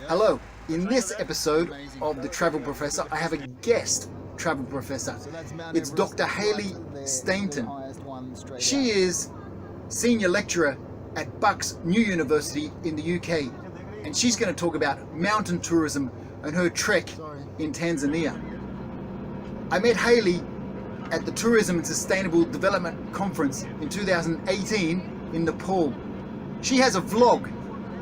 Hello, in this episode of The Travel Professor, I have a guest travel professor. It's Dr. Hayley Stainton. She is senior lecturer at Bucks New University in the UK, and she's going to talk about mountain tourism and her trek in Tanzania. I met Hayley at the Tourism and Sustainable Development Conference in 2018 in Nepal. She has a vlog,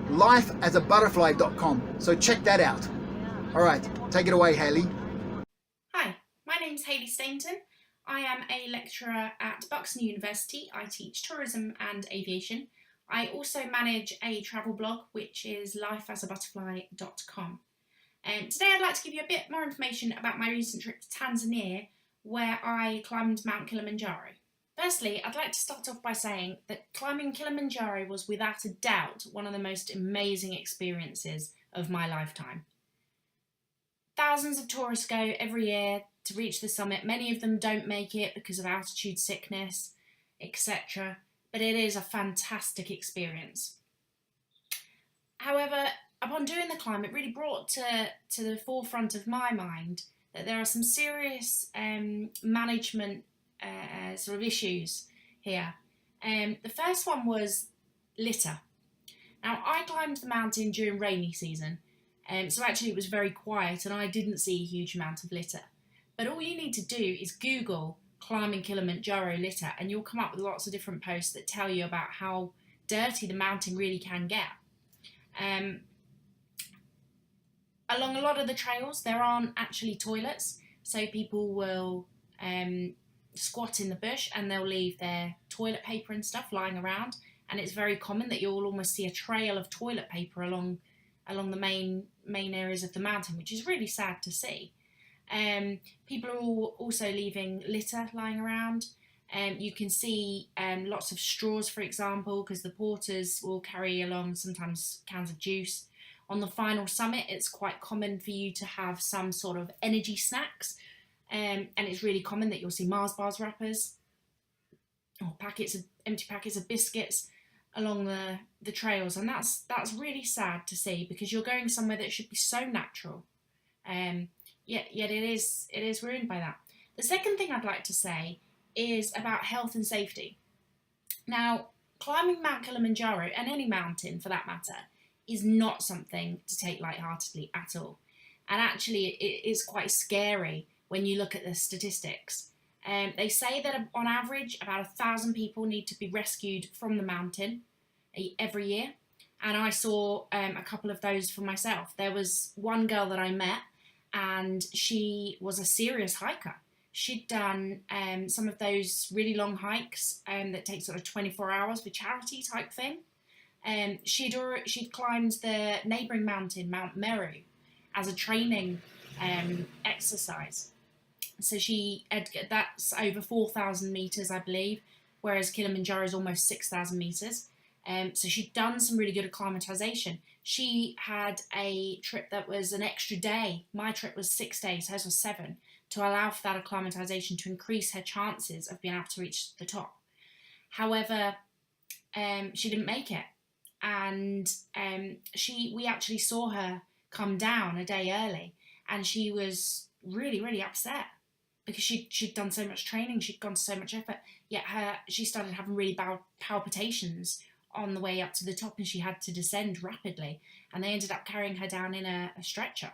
lifeasabutterfly.com, so check that out. All right, take it away, Hayley. Hi, my name's Hayley Stainton. I am a lecturer at Bucks New University. I teach tourism and aviation. I also manage a travel blog, which is lifeasabutterfly.com. Today I'd like to give you a bit more information about my recent trip to Tanzania, where I climbed Mount Kilimanjaro. Firstly, I'd like to start off by saying that climbing Kilimanjaro was without a doubt one of the most amazing experiences of my lifetime. Thousands of tourists go every year to reach the summit. Many of them don't make it because of altitude sickness, etc. But it is a fantastic experience. However, upon doing the climb, it really brought to the forefront of my mind that there are some serious management sort of issues here. The first one was litter. Now, I climbed the mountain during rainy season, so actually it was very quiet and I didn't see a huge amount of litter. But all you need to do is Google climbing Kilimanjaro litter and you'll come up with lots of different posts that tell you about how dirty the mountain really can get. Along a lot of the trails there aren't actually toilets, so people will squat in the bush and they'll leave their toilet paper and stuff lying around, and it's very common that you'll almost see a trail of toilet paper along the main areas of the mountain, which is really sad to see. People are also leaving litter lying around. You can see lots of straws, for example, because the porters will carry along sometimes cans of juice. On the final summit, it's quite common for you to have some sort of energy snacks. And it's really common that you'll see Mars bars wrappers or empty packets of biscuits along the trails, and that's really sad to see because you're going somewhere that should be so natural, yet it is ruined by that. The second thing I'd like to say is about health and safety. Now, climbing Mount Kilimanjaro, and any mountain for that matter, is not something to take lightheartedly at all, and actually it is quite scary when you look at the statistics. They say that on average about 1,000 people need to be rescued from the mountain every year, and I saw a couple of those for myself. There was one girl that I met and she was a serious hiker. She'd done some of those really long hikes that take sort of 24 hours for charity type thing. She'd climbed the neighbouring mountain, Mount Meru, as a training exercise. So that's over 4,000 metres, I believe, whereas Kilimanjaro is almost 6,000 metres. So she'd done some really good acclimatisation. She had a trip that was an extra day. My trip was 6 days, hers was 7, to allow for that acclimatisation to increase her chances of being able to reach the top. However, she didn't make it, and we actually saw her come down a day early, and she was really, really upset because she'd done so much training, she'd gone to so much effort, yet she started having really bad palpitations on the way up to the top, and she had to descend rapidly, and they ended up carrying her down in a stretcher.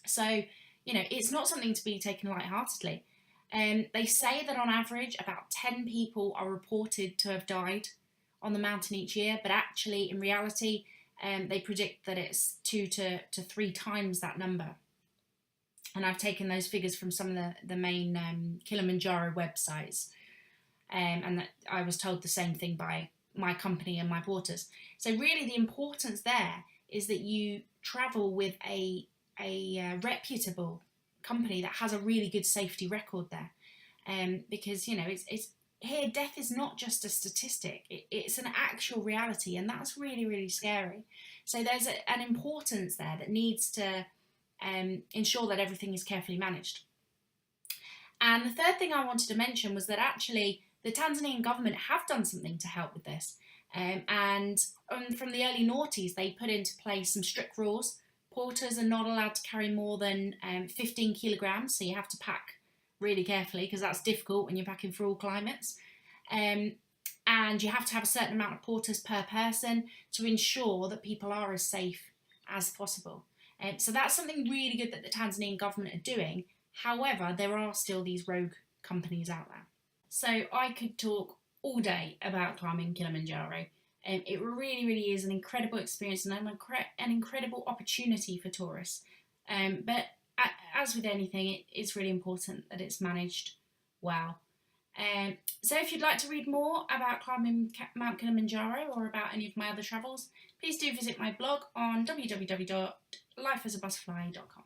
So, it's not something to be taken lightheartedly. They say that on average about 10 people are reported to have died on the mountain each year, but actually in reality they predict that it's 2 to 3 times that number. And I've taken those figures from some of the main Kilimanjaro websites, and that I was told the same thing by my company and my porters. So really the importance there is that you travel with a reputable company that has a really good safety record there, because it's here, death is not just a statistic, it's an actual reality, and that's really, really scary. So there's an importance there that needs to ensure that everything is carefully managed. And the third thing I wanted to mention was that actually the Tanzanian government have done something to help with this. And from the early noughties, they put into place some strict rules Porters are not allowed to carry more than 15 kilograms, so you have to pack really carefully because that's difficult when you're packing for all climates. And you have to have a certain amount of porters per person to ensure that people are as safe as possible. So that's something really good that the Tanzanian government are doing. However, there are still these rogue companies out there. So I could talk all day about climbing Kilimanjaro. It really, really is an incredible experience and an incredible opportunity for tourists. But as with anything, it's really important that it's managed well. So if you'd like to read more about climbing Mount Kilimanjaro or about any of my other travels, please do visit my blog on www.lifeasabutterfly.com.